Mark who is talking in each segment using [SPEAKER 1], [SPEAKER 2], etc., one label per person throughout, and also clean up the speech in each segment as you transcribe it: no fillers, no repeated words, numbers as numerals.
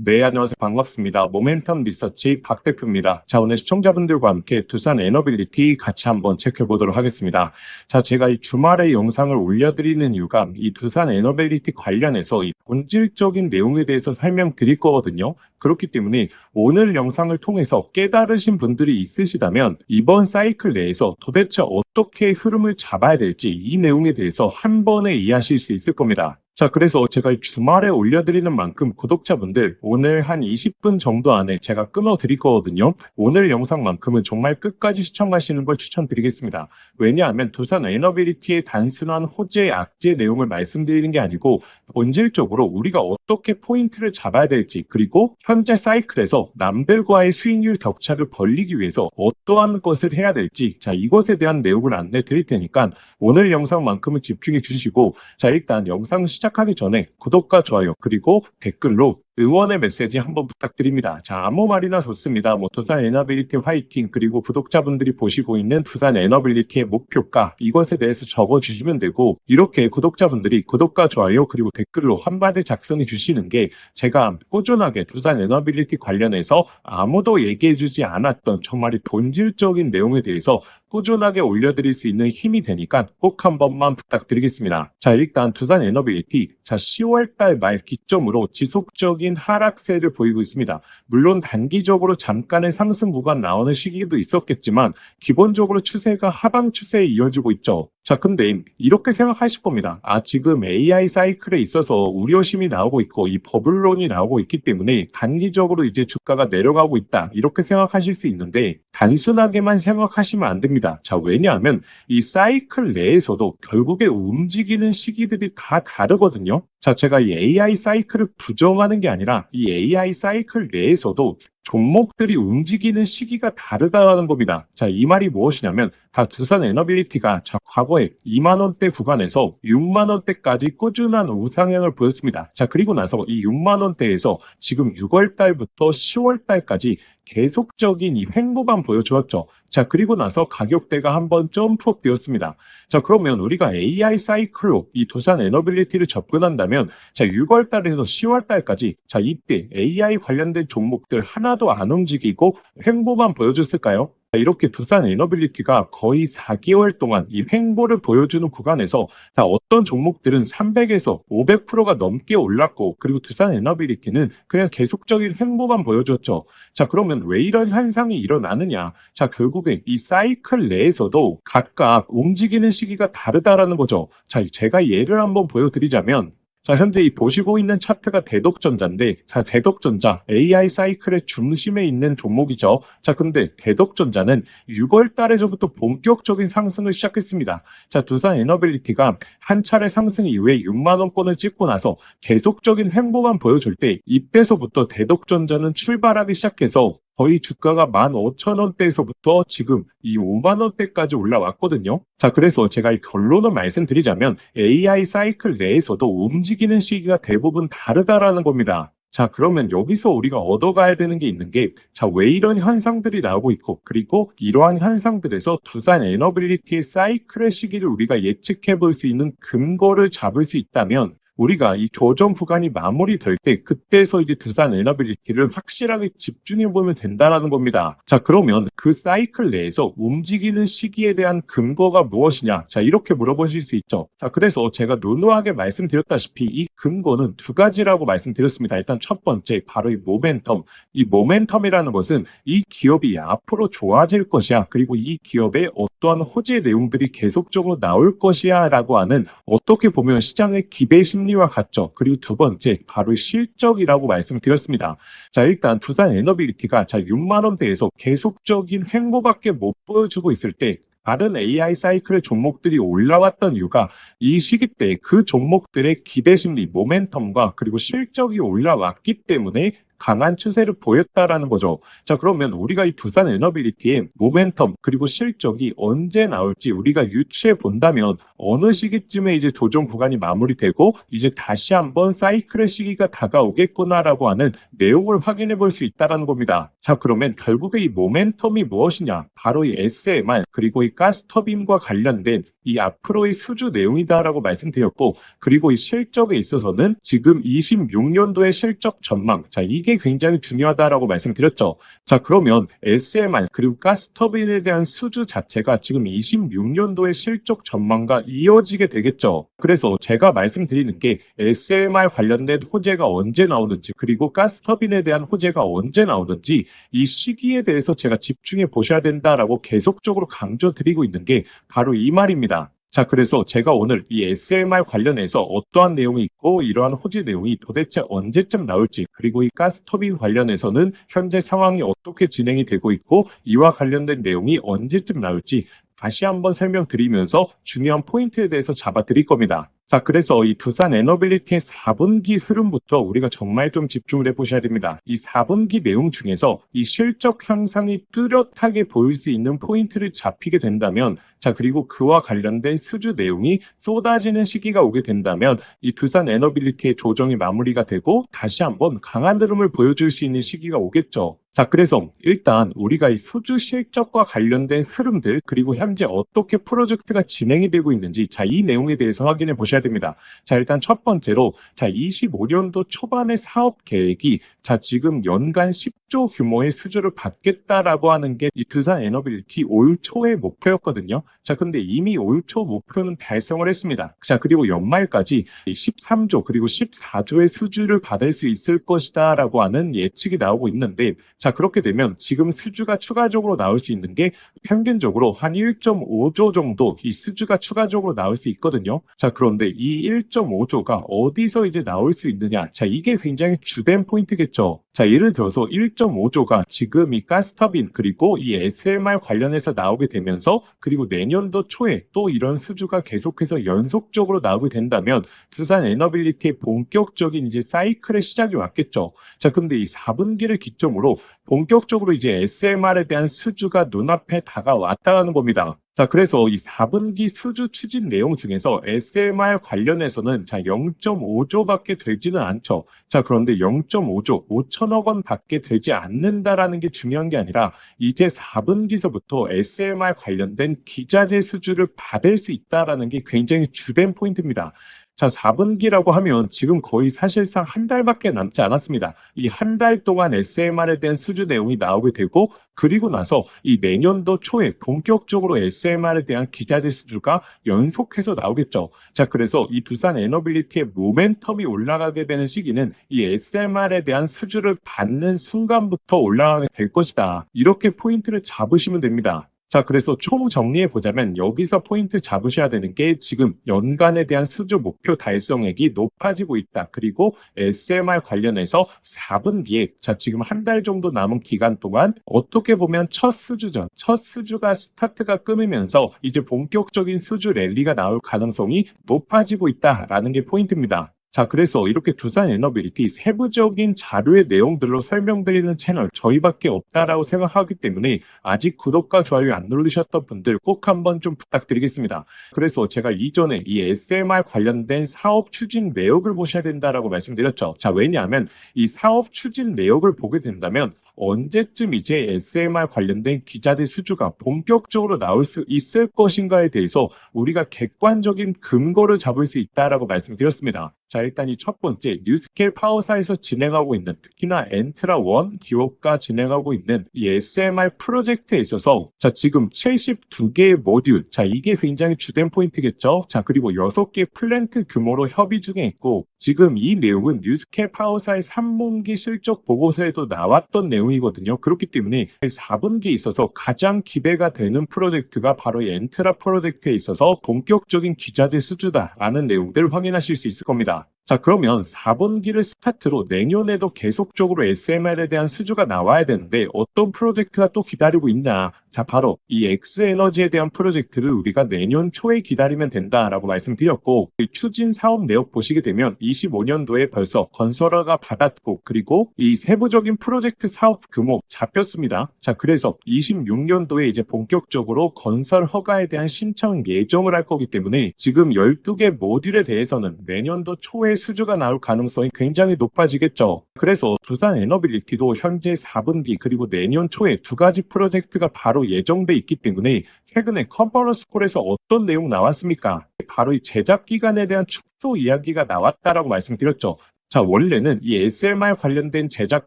[SPEAKER 1] 네, 안녕하세요. 반갑습니다. 모멘텀 리서치 박 대표입니다. 자, 오늘 시청자분들과 함께 두산 에너빌리티 같이 한번 체크해 보도록 하겠습니다. 자, 제가 이 주말에 영상을 올려드리는 이유가 이 두산 에너빌리티 관련해서 이 본질적인 내용에 대해서 설명드릴 거거든요. 그렇기 때문에 오늘 영상을 통해서 깨달으신 분들이 있으시다면 이번 사이클 내에서 도대체 어떻게 흐름을 잡아야 될지 이 내용에 대해서 한 번에 이해하실 수 있을 겁니다. 자, 그래서 제가 주말에 올려드리는 만큼 구독자분들 오늘 한 20분 정도 안에 제가 끊어드릴 거거든요. 오늘 영상만큼은 정말 끝까지 시청하시는 걸 추천드리겠습니다. 왜냐하면 두산 에너빌리티의 단순한 호재, 악재 내용을 말씀드리는 게 아니고 본질적으로 우리가 어떻게 포인트를 잡아야 될지, 그리고 현재 사이클에서 남들과의 수익률 격차를 벌리기 위해서 어떠한 것을 해야 될지, 자, 이것에 대한 내용을 안내 드릴 테니까 오늘 영상만큼은 집중해 주시고, 자, 일단 영상 시작하기 전에 구독과 좋아요 그리고 댓글로 응원의 메시지 한번 부탁드립니다. 자, 아무 말이나 좋습니다. 두산 에너빌리티 화이팅, 그리고 구독자분들이 보시고 있는 두산 에너빌리티의 목표가 이것에 대해서 적어주시면 되고, 이렇게 구독자분들이 구독과 좋아요 그리고 댓글로 한마디 작성해 주시는 게 제가 꾸준하게 두산 에너빌리티 관련해서 아무도 얘기해주지 않았던 정말 본질적인 내용에 대해서 꾸준하게 올려드릴 수 있는 힘이 되니까 꼭 한 번만 부탁드리겠습니다. 자, 일단 두산 에너빌리티, 자, 10월달 말 기점으로 지속적인 하락세를 보이고 있습니다. 물론 단기적으로 잠깐의 상승 구간 나오는 시기도 있었겠지만 기본적으로 추세가 하방 추세에 이어지고 있죠. 자, 근데 이렇게 생각하실 겁니다. 지금 AI 사이클에 있어서 우려심이 나오고 있고 이 버블론이 나오고 있기 때문에 단기적으로 이제 주가가 내려가고 있다, 이렇게 생각하실 수 있는데 단순하게만 생각하시면 안 됩니다. 자, 왜냐하면 이 사이클 내에서도 결국에 움직이는 시기들이 다 다르거든요. 자, 제가 이 AI 사이클을 부정하는 게 아니라 이 AI 사이클 내에서도 종목들이 움직이는 시기가 다르다는 겁니다. 자, 이 말이 무엇이냐면 두산 에너빌리티가 과거에 2만 원대 구간에서 6만 원대까지 꾸준한 우상향을 보였습니다. 자, 그리고 나서 이 6만 원대에서 지금 6월 달부터 10월 달까지 계속적인 이 횡보만 보여주었죠. 자, 그리고 나서 가격대가 한번 점프업 되었습니다. 자, 그러면 우리가 AI 사이클로 이 두산 에너빌리티를 접근한다면, 자, 6월 달에서 10월 달까지, 자, 이때 AI 관련된 종목들 하나도 안 움직이고 횡보만 보여줬을까요? 이렇게 두산 에너빌리티가 거의 4개월 동안 이 횡보를 보여주는 구간에서 어떤 종목들은 300에서 500%가 넘게 올랐고, 그리고 두산 에너빌리티는 그냥 계속적인 횡보만 보여줬죠. 자, 그러면 왜 이런 현상이 일어나느냐? 자, 결국엔 이 사이클 내에서도 각각 움직이는 시기가 다르다라는 거죠. 자, 제가 예를 한번 보여드리자면, 자, 현재 이 보시고 있는 차트가 대덕전자인데, 자, 대덕전자 AI 사이클의 중심에 있는 종목이죠. 자, 근데 대덕전자는 6월 달에서부터 본격적인 상승을 시작했습니다. 자, 두산 에너빌리티가 한 차례 상승 이후에 6만 원권을 찍고 나서 계속적인 횡보만 보여줄 때, 이때서부터 대덕전자는 출발하기 시작해서 거의 주가가 15,000원대에서부터 지금 이 5만 원대까지 올라왔거든요. 자, 그래서 제가 이 결론을 말씀드리자면 AI 사이클 내에서도 움직이는 시기가 대부분 다르다라는 겁니다. 자, 그러면 여기서 우리가 얻어가야 되는 게 있는 게, 자, 왜 이런 현상들이 나오고 있고, 그리고 이러한 현상들에서 두산 에너빌리티의 사이클의 시기를 우리가 예측해 볼 수 있는 근거를 잡을 수 있다면, 우리가 이 조정 구간이 마무리될 때 그때서 이제 두산 에너빌리티를 확실하게 집중해 보면 된다는 겁니다. 자, 그러면 그 사이클 내에서 움직이는 시기에 대한 근거가 무엇이냐? 자, 이렇게 물어보실 수 있죠. 자, 그래서 제가 누누하게 말씀드렸다시피 이 근거는 두 가지라고 말씀드렸습니다. 일단 첫 번째, 바로 이 모멘텀. 이 모멘텀이라는 것은 이 기업이 앞으로 좋아질 것이야, 그리고 이 기업의 어떠한 호재 내용들이 계속적으로 나올 것이야 라고 하는, 어떻게 보면 시장의 기대 심리와 같죠. 그리고 두 번째, 바로 실적이라고 말씀드렸습니다. 자, 일단 두산 에너빌리티가 6만 원대에서 계속적인 횡보밖에 못 보여주고 있을 때, 다른 AI 사이클의 종목들이 올라왔던 이유가 이 시기 때 그 종목들의 기대 심리, 모멘텀과 그리고 실적이 올라왔기 때문에 강한 추세를 보였다라는 거죠. 자, 그러면 우리가 이 두산 에너빌리티의 모멘텀 그리고 실적이 언제 나올지 우리가 유추해 본다면 어느 시기쯤에 이제 조정 구간이 마무리되고 이제 다시 한번 사이클의 시기가 다가오겠구나라고 하는 내용을 확인해 볼 수 있다는 겁니다. 자, 그러면 결국에 이 모멘텀이 무엇이냐? 바로 이 SMR 그리고 이 가스터빈과 관련된 이 앞으로의 수주 내용이다라고 말씀드렸고, 그리고 이 실적에 있어서는 지금 26년도의 실적 전망, 자, 이게 이게 굉장히 중요하다라고 말씀드렸죠. 자, 그러면 SMR 그리고 가스터빈에 대한 수주 자체가 지금 26년도의 실적 전망과 이어지게 되겠죠. 그래서 제가 말씀드리는 게 SMR 관련된 호재가 언제 나오는지 그리고 가스터빈에 대한 호재가 언제 나오는지 이 시기에 대해서 제가 집중해 보셔야 된다라고 계속적으로 강조드리고 있는 게 바로 이 말입니다. 자, 그래서 제가 오늘 이 SMR 관련해서 어떠한 내용이 있고 이러한 호재 내용이 도대체 언제쯤 나올지 그리고 이 가스터빈 관련해서는 현재 상황이 어떻게 진행이 되고 있고 이와 관련된 내용이 언제쯤 나올지 다시 한번 설명드리면서 중요한 포인트에 대해서 잡아드릴 겁니다. 자, 그래서 이 두산 에너빌리티의 4분기 흐름부터 우리가 정말 좀 집중을 해보셔야 됩니다. 이 4분기 내용 중에서 이 실적 향상이 뚜렷하게 보일 수 있는 포인트를 잡히게 된다면 자, 그리고 그와 관련된 수주 내용이 쏟아지는 시기가 오게 된다면 이 두산 에너빌리티의 조정이 마무리가 되고 다시 한번 강한 흐름을 보여줄 수 있는 시기가 오겠죠. 자, 그래서 일단 우리가 이 수주 실적과 관련된 흐름들 그리고 현재 어떻게 프로젝트가 진행이 되고 있는지 자, 이 내용에 대해서 확인해 보셔야 됩니다. 자, 일단 첫 번째로 자, 25년도 초반의 사업 계획이 자, 지금 연간 10조 규모의 수주를 받겠다라고 하는 게 이 두산 에너빌리티 올 초의 목표였거든요. 자, 근데 이미 올 초 목표는 달성을 했습니다. 자, 그리고 연말까지 13조 그리고 14조의 수주를 받을 수 있을 것이다 라고 하는 예측이 나오고 있는데 자, 그렇게 되면 지금 수주가 추가적으로 나올 수 있는 게 평균적으로 한 1.5조 정도 이 수주가 추가적으로 나올 수 있거든요. 자, 그런데 이 1.5조가 어디서 이제 나올 수 있느냐? 자, 이게 굉장히 주된 포인트겠죠. 자, 예를 들어서 1.5조가 지금 이 가스터빈 그리고 이 SMR 관련해서 나오게 되면서 그리고 내년도 초에 또 이런 수주가 계속해서 연속적으로 나오게 된다면 두산 에너빌리티의 본격적인 이제 사이클의 시작이 왔겠죠. 자, 근데 이 4분기를 기점으로 본격적으로 이제 SMR에 대한 수주가 눈앞에 다가왔다는 겁니다. 자, 그래서 이 4분기 수주 추진 내용 중에서 SMR 관련해서는 자, 0.5조밖에 되지는 않죠. 자, 그런데 0.5조, 5천억 원 밖에 되지 않는다라는 게 중요한 게 아니라 이제 4분기서부터 SMR 관련된 기자재 수주를 받을 수 있다라는 게 굉장히 주된 포인트입니다. 자, 4분기라고 하면 지금 거의 사실상 한 달밖에 남지 않았습니다. 이 한 달 동안 SMR에 대한 수주 내용이 나오게 되고 그리고 나서 이 내년도 초에 본격적으로 SMR에 대한 기자재 수주가 연속해서 나오겠죠. 자, 그래서 이 두산 에너빌리티의 모멘텀이 올라가게 되는 시기는 이 SMR에 대한 수주를 받는 순간부터 올라가게 될 것이다. 이렇게 포인트를 잡으시면 됩니다. 자, 그래서 총 정리해 보자면 여기서 포인트 잡으셔야 되는 게 지금 연간에 대한 수주 목표 달성액이 높아지고 있다. 그리고 SMR 관련해서 4분기에 자, 지금 한 달 정도 남은 기간 동안 어떻게 보면 첫 수주전, 첫 수주가 스타트가 끊으면서 이제 본격적인 수주 랠리가 나올 가능성이 높아지고 있다라는 게 포인트입니다. 자, 그래서 이렇게 두산 에너빌리티 세부적인 자료의 내용들로 설명드리는 채널 저희밖에 없다라고 생각하기 때문에 아직 구독과 좋아요 안 누르셨던 분들 꼭 한번 좀 부탁드리겠습니다. 그래서 제가 이전에 이 SMR 관련된 사업 추진 내역을 보셔야 된다라고 말씀드렸죠. 자, 왜냐하면 이 사업 추진 내역을 보게 된다면 언제쯤 이제 SMR 관련된 기자재 수주가 본격적으로 나올 수 있을 것인가에 대해서 우리가 객관적인 근거를 잡을 수 있다라고 말씀드렸습니다. 자, 일단 이 첫 번째 뉴스케일 파워사에서 진행하고 있는 특히나 엔트라1 기업가 진행하고 있는 이 SMR 프로젝트에 있어서 자, 지금 72개의 모듈 자, 이게 굉장히 주된 포인트겠죠. 자, 그리고 6개 플랜트 규모로 협의 중에 있고 지금 이 내용은 뉴스케일 파워사의 3분기 실적 보고서에도 나왔던 내용이거든요. 그렇기 때문에 4분기에 있어서 가장 기대가 되는 프로젝트가 바로 이 엔트라 프로젝트에 있어서 본격적인 기자재 수주다라는 내용들을 확인하실 수 있을 겁니다. 자, 그러면 4분기를 스타트로 내년에도 계속적으로 SMR에 대한 수주가 나와야 되는데 어떤 프로젝트가 또 기다리고 있냐? 자, 바로 이 엑스에너지에 대한 프로젝트를 우리가 내년 초에 기다리면 된다라고 말씀드렸고 이 추진 사업 내역 보시게 되면 25년도에 벌써 건설허가 받았고 그리고 이 세부적인 프로젝트 사업 규모 잡혔습니다. 자, 그래서 26년도에 이제 본격적으로 건설 허가에 대한 신청 예정을 할 거기 때문에 지금 12개 모듈에 대해서는 내년도 초에 수주가 나올 가능성이 굉장히 높아지겠죠. 그래서 두산 에너빌리티도 현재 4분기 그리고 내년 초에 두 가지 프로젝트가 바로 예정돼 있기 때문에 최근에 컨퍼런스 콜에서 어떤 내용 나왔습니까? 바로 이 제작 기간에 대한 축소 이야기가 나왔다라고 말씀드렸죠. 자, 원래는 이 SMR 관련된 제작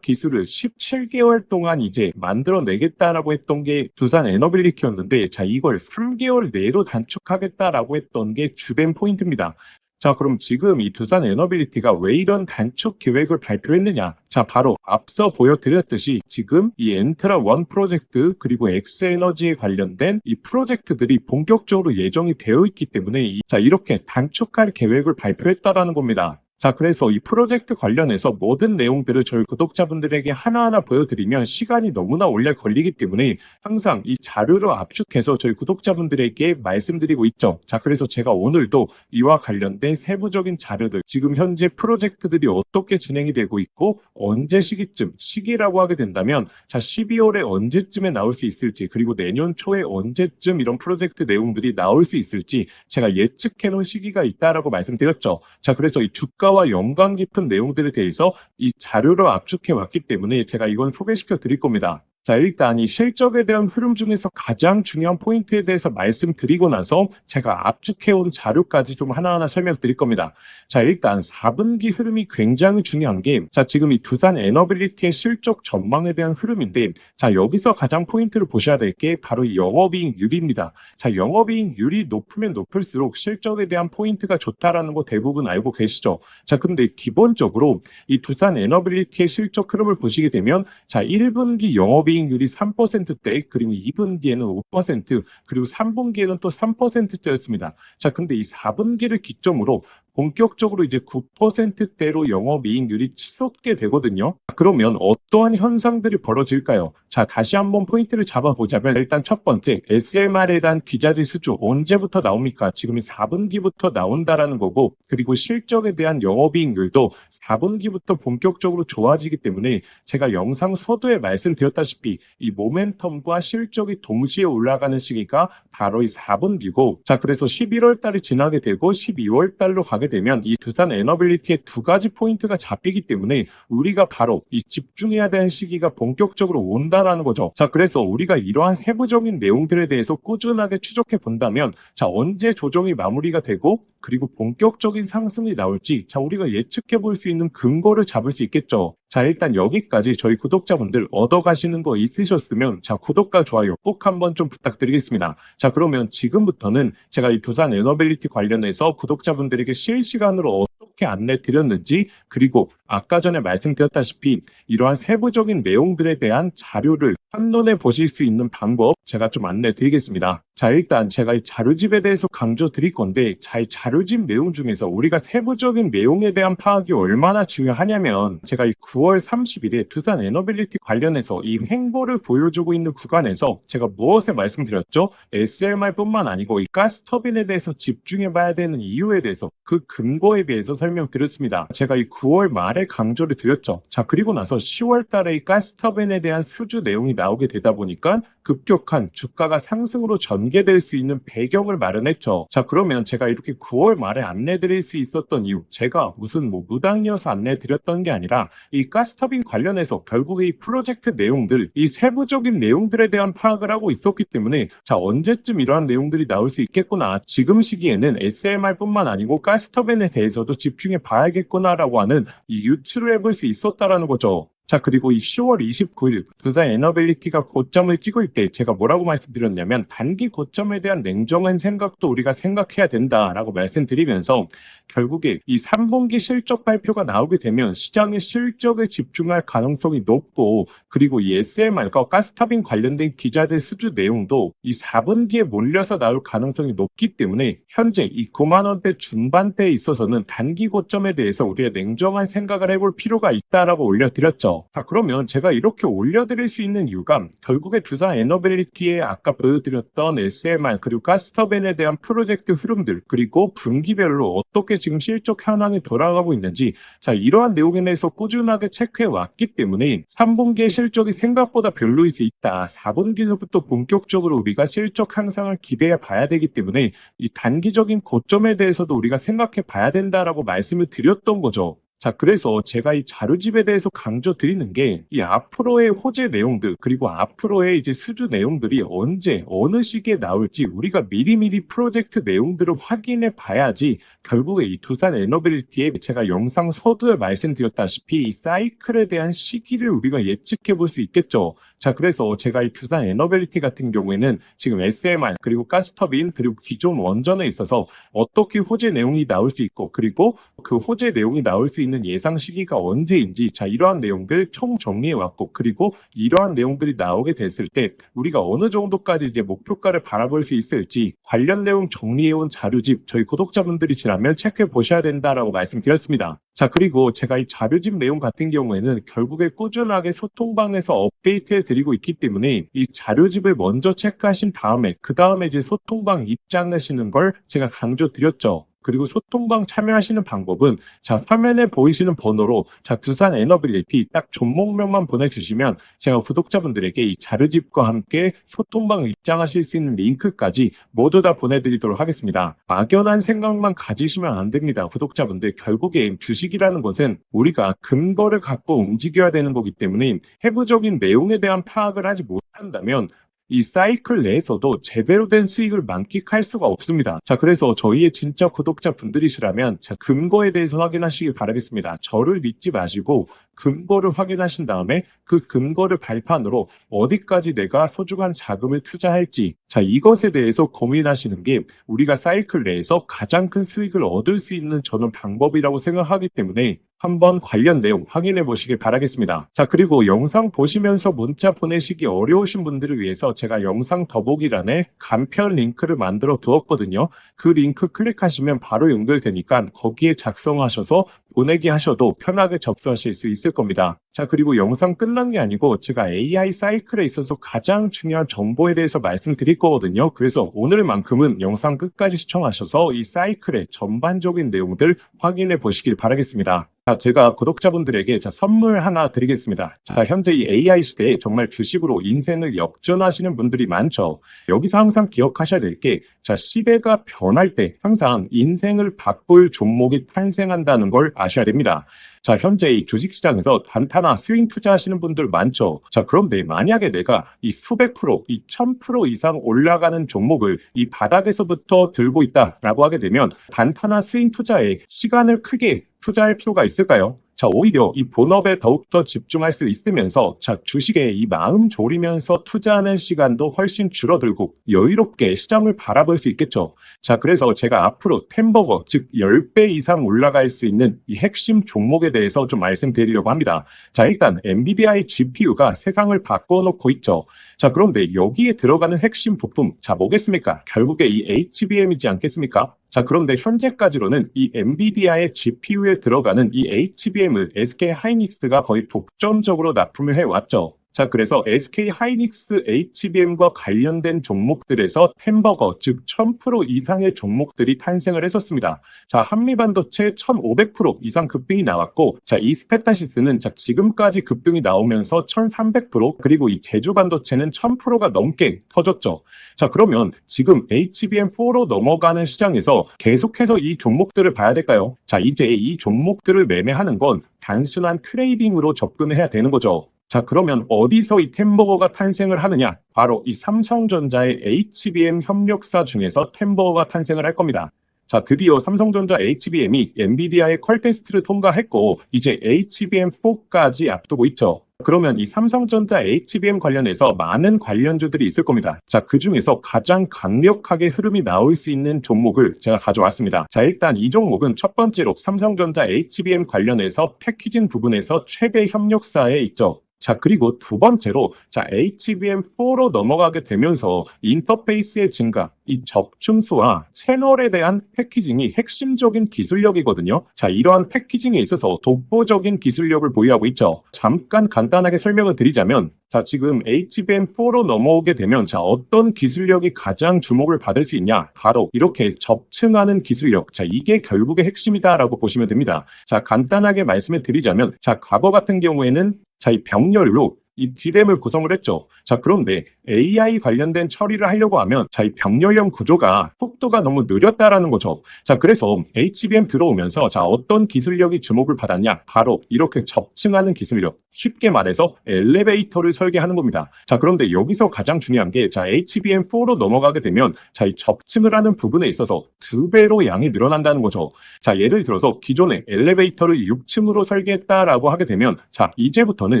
[SPEAKER 1] 기술을 17개월 동안 이제 만들어내겠다라고 했던 게 두산 에너빌리티였는데, 자, 이걸 3개월 내로 단축하겠다라고 했던 게 주된 포인트입니다. 자, 그럼 지금 이 두산 에너빌리티가 왜 이런 단축 계획을 발표했느냐? 자, 바로 앞서 보여드렸듯이 지금 이 엔트라 원 프로젝트 그리고 엑스에너지에 관련된 이 프로젝트들이 본격적으로 예정이 되어 있기 때문에 자, 이렇게 단축할 계획을 발표했다라는 겁니다. 자, 그래서 이 프로젝트 관련해서 모든 내용들을 저희 구독자분들에게 하나하나 보여드리면 시간이 너무나 오래 걸리기 때문에 항상 이 자료를 압축해서 저희 구독자분들에게 말씀드리고 있죠. 자, 그래서 제가 오늘도 이와 관련된 세부적인 자료들, 지금 현재 프로젝트들이 어떻게 진행이 되고 있고 언제 시기라고 하게 된다면 자, 12월에 언제쯤에 나올 수 있을지, 그리고 내년 초에 언제쯤 이런 프로젝트 내용들이 나올 수 있을지 제가 예측해 놓은 시기가 있다라고 말씀드렸죠. 자, 그래서 이 주가와 연관 깊은 내용들에 대해서 이 자료로 압축해 왔기 때문에 제가 이건 소개시켜 드릴 겁니다. 자, 일단 이 실적에 대한 흐름 중에서 가장 중요한 포인트에 대해서 말씀드리고 나서 제가 압축해온 자료까지 좀 하나하나 설명드릴 겁니다. 자, 일단 4분기 흐름이 굉장히 중요한 게, 자, 지금 이 두산 에너빌리티의 실적 전망에 대한 흐름인데, 자, 여기서 가장 포인트를 보셔야 될 게 바로 이 영업이익률입니다. 자, 영업이익률이 높으면 높을수록 실적에 대한 포인트가 좋다라는 거 대부분 알고 계시죠? 자, 근데 기본적으로 이 두산 에너빌리티의 실적 흐름을 보시게 되면, 자, 1분기 영업이익률이 3%대, 그리고 2분기에는 5%, 그리고 3분기에는 또 3%대였습니다. 자, 근데 이 4분기를 기점으로 본격적으로 이제 9%대로 영업이익률이 치솟게 되거든요. 그러면 어떠한 현상들이 벌어질까요? 자, 다시 한번 포인트를 잡아보자면, 일단 첫 번째, SMR에 대한 기자재 수주 언제부터 나옵니까? 지금 4분기부터 나온다라는 거고, 그리고 실적에 대한 영업이익률도 4분기부터 본격적으로 좋아지기 때문에 제가 영상 서두에 말씀드렸다시피 이 모멘텀과 실적이 동시에 올라가는 시기가 바로 이 4분기고, 자, 그래서 11월 달이 지나게 되고 12월 달로 가게 되면 이 두산 에너빌리티의 두 가지 포인트가 잡히기 때문에 우리가 바로 이 집중해야 되는 시기가 본격적으로 온다라는 거죠. 자, 그래서 우리가 이러한 세부적인 내용들에 대해서 꾸준하게 추적해 본다면, 자, 언제 조정이 마무리가 되고 그리고 본격적인 상승이 나올지, 자, 우리가 예측해 볼 수 있는 근거를 잡을 수 있겠죠. 자, 일단 여기까지 저희 구독자분들 얻어가시는 거 있으셨으면, 자, 구독과 좋아요 꼭 한번 좀 부탁드리겠습니다. 자, 그러면 지금부터는 제가 이 두산 에너빌리티 관련해서 구독자분들에게 실시간으로 어떻게 안내 드렸는지, 그리고 아까 전에 말씀드렸다시피 이러한 세부적인 내용들에 대한 자료를 한눈에 보실 수 있는 방법 제가 좀 안내 드리겠습니다. 자, 일단 제가 이 자료집에 대해서 강조 드릴 건데, 자, 이 자료집 내용 중에서 우리가 세부적인 내용에 대한 파악이 얼마나 중요하냐면, 제가 이 9월 30일에 두산 에너빌리티 관련해서 이 횡보를 보여주고 있는 구간에서 제가 무엇을 말씀드렸죠? SMR뿐만 아니고 이 가스터빈에 대해서 집중해 봐야 되는 이유에 대해서, 그 근거에 대해서 설명드렸습니다. 제가 이 9월 말에 강조를 드렸죠. 자, 그리고 나서 10월 달에 이 가스터빈에 대한 수주 내용이 나오게 되다 보니까 급격한 주가가 상승으로 전개될 수 있는 배경을 마련했죠. 자, 그러면 제가 이렇게 9월 말에 안내드릴 수 있었던 이유, 제가 무슨 무당이어서 안내드렸던 게 아니라 이 가스터빈 관련해서 결국에 이 프로젝트 내용들, 이 세부적인 내용들에 대한 파악을 하고 있었기 때문에, 자, 언제쯤 이러한 내용들이 나올 수 있겠구나, 지금 시기에는 SMR뿐만 아니고 가스터빈에 대해서도 집중해 봐야겠구나라고 하는 이 유추를 해볼 수 있었다라는 거죠. 자, 그리고 이 10월 29일 두산 에너빌리티가 고점을 찍을 때 제가 뭐라고 말씀드렸냐면, 단기 고점에 대한 냉정한 생각도 우리가 생각해야 된다라고 말씀드리면서, 결국에 이 3분기 실적 발표가 나오게 되면 시장의 실적에 집중할 가능성이 높고, 그리고 이 SMR과 가스터빈 관련된 기자재 수주 내용도 이 4분기에 몰려서 나올 가능성이 높기 때문에 현재 이 9만 원대 중반대에 있어서는 단기 고점에 대해서 우리가 냉정한 생각을 해볼 필요가 있다라고 올려드렸죠. 자, 그러면 제가 이렇게 올려드릴 수 있는 이유가 결국에 두산 에너빌리티에 아까 보여드렸던 SMR 그리고 가스터빈에 대한 프로젝트 흐름들, 그리고 분기별로 어떻게 지금 실적 현황이 돌아가고 있는지, 자, 이러한 내용에 대해서 꾸준하게 체크해 왔기 때문에 3분기의 실적이 생각보다 별로일 수 있다, 4분기서부터 본격적으로 우리가 실적 향상을 기대해 봐야 되기 때문에 이 단기적인 고점에 대해서도 우리가 생각해 봐야 된다라고 말씀을 드렸던 거죠. 자, 그래서 제가 이 자료집에 대해서 강조드리는 게 이 앞으로의 호재 내용들 그리고 앞으로의 이제 수주 내용들이 언제 어느 시기에 나올지 우리가 미리미리 프로젝트 내용들을 확인해 봐야지 결국에 이 두산 에너빌리티에 제가 영상 서두에 말씀드렸다시피 이 사이클에 대한 시기를 우리가 예측해 볼 수 있겠죠. 자, 그래서 제가 이 두산 에너빌리티 같은 경우에는 지금 SMR 그리고 가스터빈 그리고 기존 원전에 있어서 어떻게 호재 내용이 나올 수 있고 그리고 그 호재 내용이 나올 수 있는 예상 시기가 언제인지 자 이러한 내용들 총 정리해 왔고 그리고 이러한 내용들이 나오게 됐을 때 우리가 어느 정도까지 이제 목표가를 바라볼 수 있을지 관련 내용 정리해 온 자료집 저희 구독자분들이시라면 체크해 보셔야 된다라고 말씀드렸습니다. 자, 그리고 제가 이 자료집 내용 같은 경우에는 결국에 꾸준하게 소통방에서 업데이트해 드리고 있기 때문에 이 자료집을 먼저 체크하신 다음에 그 다음에 이제 소통방 입장하시는 걸 제가 강조드렸죠. 그리고 소통방 참여하시는 방법은 자 화면에 보이시는 번호로 자 두산 에너빌리티 딱 종목명만 보내주시면 제가 구독자분들에게 이 자료집과 함께 소통방 입장하실 수 있는 링크까지 모두 다 보내드리도록 하겠습니다. 막연한 생각만 가지시면 안 됩니다. 구독자분들 결국에 주식이라는 것은 우리가 근거를 갖고 움직여야 되는 거기 때문에 해부적인 내용에 대한 파악을 하지 못한다면 이 사이클 내에서도 제대로 된 수익을 만끽할 수가 없습니다. 자, 그래서 저희의 진짜 구독자분들이시라면 자, 근거에 대해서 확인하시길 바라겠습니다. 저를 믿지 마시고 근거를 확인하신 다음에 그 근거를 발판으로 어디까지 내가 소중한 자금을 투자할지 자, 이것에 대해서 고민하시는 게 우리가 사이클 내에서 가장 큰 수익을 얻을 수 있는 저는 방법이라고 생각하기 때문에 한번 관련 내용 확인해 보시길 바라겠습니다. 자, 그리고 영상 보시면서 문자 보내시기 어려우신 분들을 위해서 제가 영상 더보기란에 간편 링크를 만들어 두었거든요. 그 링크 클릭하시면 바로 연결되니까 거기에 작성하셔서 보내기 하셔도 편하게 접수하실 수 있을 겁니다. 자, 그리고 영상 끝난 게 아니고 제가 AI 사이클에 있어서 가장 중요한 정보에 대해서 말씀드릴 거거든요. 그래서 오늘만큼은 영상 끝까지 시청하셔서 이 사이클의 전반적인 내용들 확인해 보시길 바라겠습니다. 자, 제가 구독자분들에게 선물 하나 드리겠습니다. 자, 현재 이 AI 시대에 정말 주식으로 인생을 역전하시는 분들이 많죠. 여기서 항상 기억하셔야 될 게, 시대가 변할 때 항상 인생을 바꿀 종목이 탄생한다는 걸 아셔야 됩니다. 자, 현재 이 주식시장에서 단타나 스윙 투자하시는 분들 많죠. 자, 그런데 만약에 내가 이 수백 프로, 이 1000% 이상 올라가는 종목을 이 바닥에서부터 들고 있다라고 하게 되면 단타나 스윙 투자에 시간을 크게 투자할 필요가 있을까요? 자, 오히려 이 본업에 더욱더 집중할 수 있으면서 주식에 이 마음 졸이면서 투자하는 시간도 훨씬 줄어들고 여유롭게 시장을 바라볼 수 있겠죠. 자, 그래서 제가 앞으로 템버거, 즉 10배 이상 올라갈 수 있는 이 핵심 종목에 대해서 좀 말씀드리려고 합니다. 자, 일단 엔비디아의 GPU가 세상을 바꿔놓고 있죠. 자, 그런데 여기에 들어가는 핵심 부품, 뭐겠습니까? 결국에 이 HBM이지 않겠습니까? 자, 그런데 현재까지로는 이 엔비디아의 GPU에 들어가는 이 HBM을 SK 하이닉스가 거의 독점적으로 납품을 해왔죠. 자, 그래서 SK 하이닉스 HBM과 관련된 종목들에서 햄버거, 즉 1000% 이상의 종목들이 탄생을 했었습니다. 자, 한미반도체 1500% 이상 급등이 나왔고, 자, 이 스페타시스는 지금까지 급등이 나오면서 1300% 그리고 이 제주반도체는 1000%가 넘게 터졌죠. 자, 그러면 지금 HBM4로 넘어가는 시장에서 계속해서 이 종목들을 봐야 될까요? 자, 이제 이 종목들을 매매하는 건 단순한 트레이딩으로 접근을 해야 되는 거죠. 자, 그러면 어디서 이 템버거가 탄생을 하느냐? 바로 이 삼성전자의 HBM 협력사 중에서 템버거가 탄생을 할 겁니다. 자, 드디어 삼성전자 HBM이 엔비디아의 퀄 테스트를 통과했고 이제 HBM4까지 앞두고 있죠. 그러면 이 삼성전자 HBM 관련해서 많은 관련주들이 있을 겁니다. 자, 그 중에서 가장 강력하게 흐름이 나올 수 있는 종목을 제가 가져왔습니다. 자, 일단 이 종목은 첫 번째로 삼성전자 HBM 관련해서 패키징 부분에서 최대 협력사에 있죠. 자, 그리고 두 번째로 HBM4로 넘어가게 되면서 인터페이스의 증가, 이 적층수와 채널에 대한 패키징이 핵심적인 기술력이거든요. 자, 이러한 패키징에 있어서 독보적인 기술력을 보유하고 있죠. 잠깐 간단하게 설명을 드리자면 지금 HBM4로 넘어오게 되면 어떤 기술력이 가장 주목을 받을 수 있냐? 바로 이렇게 접층하는 기술력. 이게 결국의 핵심이다라고 보시면 됩니다. 자, 간단하게 말씀을 드리자면 과거 같은 경우에는 이 병렬로 이 D램을 구성을 했죠. 자, 그런데 AI 관련된 처리를 하려고 하면 자, 이 병렬형 구조가 속도가 너무 느렸다라는 거죠. 자, 그래서 HBM 들어오면서 자, 어떤 기술력이 주목을 받았냐? 바로 이렇게 접층하는 기술력. 쉽게 말해서 엘리베이터를 설계하는 겁니다. 자, 그런데 여기서 가장 중요한 게 자, HBM4로 넘어가게 되면 자, 이 접층을 하는 부분에 있어서 2배로 양이 늘어난다는 거죠. 자, 예를 들어서 기존에 엘리베이터를 6층으로 설계했다라고 하게 되면 자, 이제부터는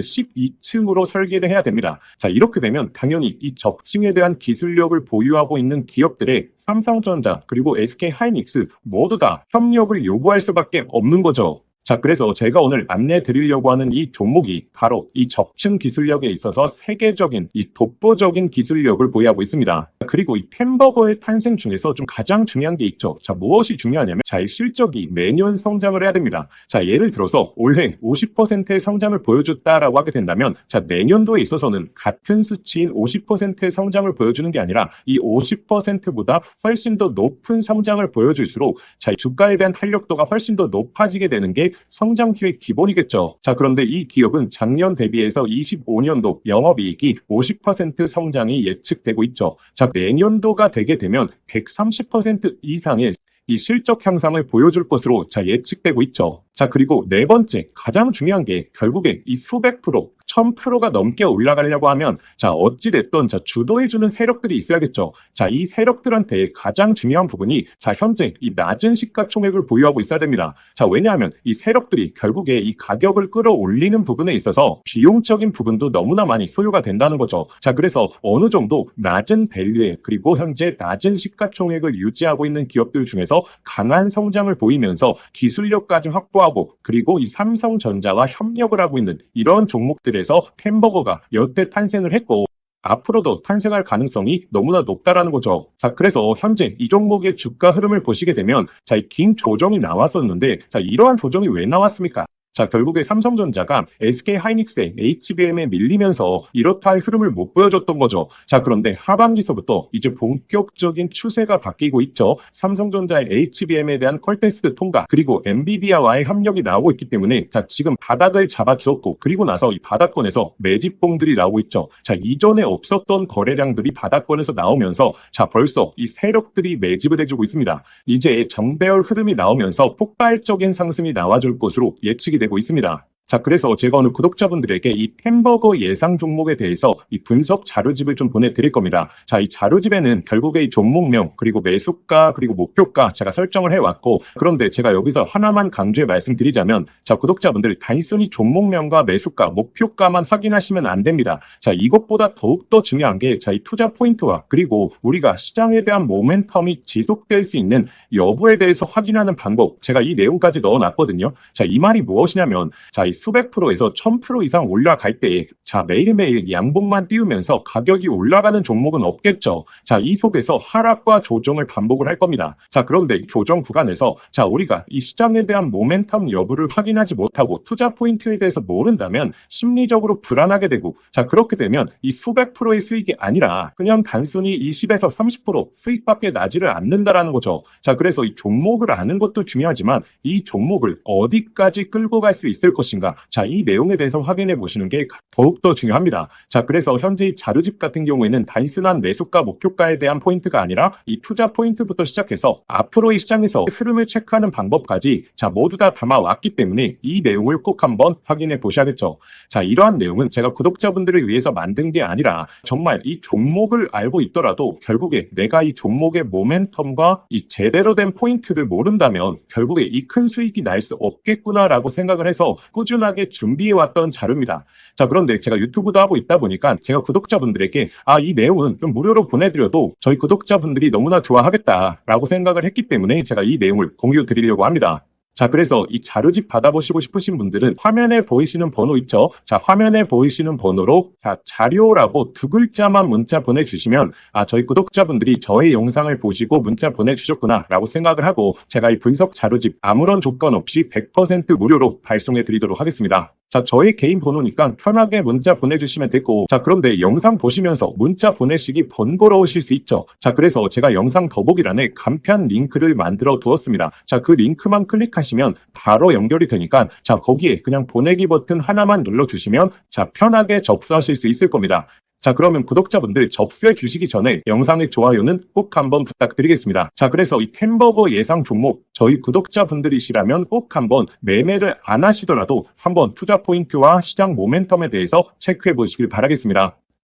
[SPEAKER 1] 12층으로 설계를 해야 됩니다. 자, 이렇게 되면 당연히 이 접층에 대한 기술력을 보유하고 있는 기업들의 삼성전자 그리고 SK하이닉스 모두 다 협력을 요구할 수밖에 없는 거죠. 자, 그래서 제가 오늘 안내 드리려고 하는 이 종목이 바로 이 접층 기술력에 있어서 세계적인 이 독보적인 기술력을 보유하고 있습니다. 그리고 이 햄버거의 탄생 중에서 좀 가장 중요한 게 있죠. 자, 무엇이 중요하냐면 자, 이 실적이 매년 성장을 해야 됩니다. 자, 예를 들어서 올해 50%의 성장을 보여줬다라고 하게 된다면 자, 내년도에 있어서는 같은 수치인 50%의 성장을 보여주는 게 아니라 이 50%보다 훨씬 더 높은 성장을 보여줄수록 자, 이 주가에 대한 탄력도가 훨씬 더 높아지게 되는 게 성장기의 기본이겠죠. 자, 그런데 이 기업은 작년 대비해서 25년도 영업이익이 50% 성장이 예측되고 있죠. 자, 내년도가 되게 되면 130% 이상의 이 실적 향상을 보여줄 것으로 자, 예측되고 있죠. 자, 그리고 네 번째 가장 중요한 게 결국에 이 수백 프로 1000%가 넘게 올라가려고 하면 자, 어찌됐든 자, 주도해주는 세력들이 있어야겠죠. 자, 이 세력들한테 가장 중요한 부분이 자, 현재 이 낮은 시가총액을 보유하고 있어야 됩니다. 자, 왜냐하면 이 세력들이 결국에 이 가격을 끌어올리는 부분에 있어서 비용적인 부분도 너무나 많이 소요가 된다는 거죠. 자, 그래서 어느 정도 낮은 밸류에 그리고 현재 낮은 시가총액을 유지하고 있는 기업들 중에서 강한 성장을 보이면서 기술력까지 확보하고 그리고 이 삼성전자와 협력을 하고 있는 이런 종목들에서 햄버거가 여태 탄생을 했고 앞으로도 탄생할 가능성이 너무나 높다라는 거죠. 자, 그래서 현재 이 종목의 주가 흐름을 보시게 되면 자, 이 긴 조정이 나왔었는데 자, 이러한 조정이 왜 나왔습니까? 자, 결국에 삼성전자가 SK하이닉스의 HBM에 밀리면서 이렇다 할 흐름을 못 보여줬던 거죠. 자, 그런데 하반기서부터 이제 본격적인 추세가 바뀌고 있죠. 삼성전자의 HBM에 대한 퀄테스트 통과 그리고 엔비디아와의 협력이 나오고 있기 때문에 자, 지금 바닥을 잡아주었고 그리고 나서 이 바닥권에서 매집봉들이 나오고 있죠. 자, 이전에 없었던 거래량들이 바닥권에서 나오면서 자, 벌써 이 세력들이 매집을 해주고 있습니다. 이제 정배열 흐름이 나오면서 폭발적인 상승이 나와줄 것으로 예측이 되고 있습니다. 자, 그래서 제가 오늘 구독자분들에게 이 햄버거 예상 종목에 대해서 이 분석 자료집을 좀 보내드릴 겁니다. 자, 이 자료집에는 결국에 이 종목명, 그리고 매수가, 그리고 목표가 제가 설정을 해왔고, 그런데 제가 여기서 하나만 강조해 말씀드리자면, 자, 구독자분들 단순히 종목명과 매수가, 목표가만 확인하시면 안 됩니다. 자, 이것보다 더욱더 중요한 게, 자, 이 투자 포인트와, 그리고 우리가 시장에 대한 모멘텀이 지속될 수 있는 여부에 대해서 확인하는 방법, 제가 이 내용까지 넣어놨거든요. 자, 이 말이 무엇이냐면, 자, 이 수백 프로에서 1000% 이상 올라갈 때, 자, 매일매일 양봉만 띄우면서 가격이 올라가는 종목은 없겠죠. 자, 이 속에서 하락과 조정을 반복을 할 겁니다. 자, 그런데 조정 구간에서, 자, 우리가 이 시장에 대한 모멘텀 여부를 확인하지 못하고 투자 포인트에 대해서 모른다면 심리적으로 불안하게 되고, 자, 그렇게 되면 이 수백 프로의 수익이 아니라 그냥 단순히 20에서 30% 수익밖에 나지를 않는다라는 거죠. 자, 그래서 이 종목을 아는 것도 중요하지만 이 종목을 어디까지 끌고 갈 수 있을 것인가, 자, 이 내용에 대해서 확인해 보시는 게 더욱더 중요합니다. 자, 그래서 현재 이 자료집 같은 경우에는 단순한 매수가 목표가에 대한 포인트가 아니라 이 투자 포인트부터 시작해서 앞으로의 시장에서 흐름을 체크하는 방법까지 자, 모두 다 담아왔기 때문에 이 내용을 꼭 한번 확인해 보셔야겠죠. 자, 이러한 내용은 제가 구독자분들을 위해서 만든 게 아니라 정말 이 종목을 알고 있더라도 결국에 내가 이 종목의 모멘텀과 이 제대로 된 포인트를 모른다면 결국에 이 큰 수익이 날 수 없겠구나라고 생각을 해서 꾸준하게 준비해왔던 자료입니다. 자, 그런데 제가 유튜브도 하고 있다 보니까 제가 구독자분들에게 이 내용은 좀 무료로 보내드려도 저희 구독자분들이 너무나 좋아하겠다라고 생각을 했기 때문에 제가 이 내용을 공유 드리려고 합니다. 자, 그래서 이 자료집 받아보시고 싶으신 분들은 화면에 보이시는 번호 있죠? 자, 화면에 보이시는 번호로 자, 자료라고 두 글자만 문자 보내주시면 저희 구독자분들이 저의 영상을 보시고 문자 보내주셨구나 라고 생각을 하고 제가 이 분석 자료집 아무런 조건 없이 100% 무료로 발송해 드리도록 하겠습니다. 자, 저의 개인 번호니까 편하게 문자 보내주시면 되고, 자, 그런데 영상 보시면서 문자 보내시기 번거로우실 수 있죠. 자, 그래서 제가 영상 더보기란에 간편 링크를 만들어 두었습니다. 자, 그 링크만 클릭하시면 바로 연결이 되니까, 자, 거기에 그냥 보내기 버튼 하나만 눌러주시면, 자, 편하게 접수하실 수 있을 겁니다. 자, 그러면 구독자분들 접수해 주시기 전에 영상의 좋아요는 꼭 한번 부탁드리겠습니다. 자, 그래서 이 햄버거 예상 종목, 저희 구독자분들이시라면 꼭 한번 매매를 안 하시더라도 한번 투자 포인트와 시장 모멘텀에 대해서 체크해 보시길 바라겠습니다.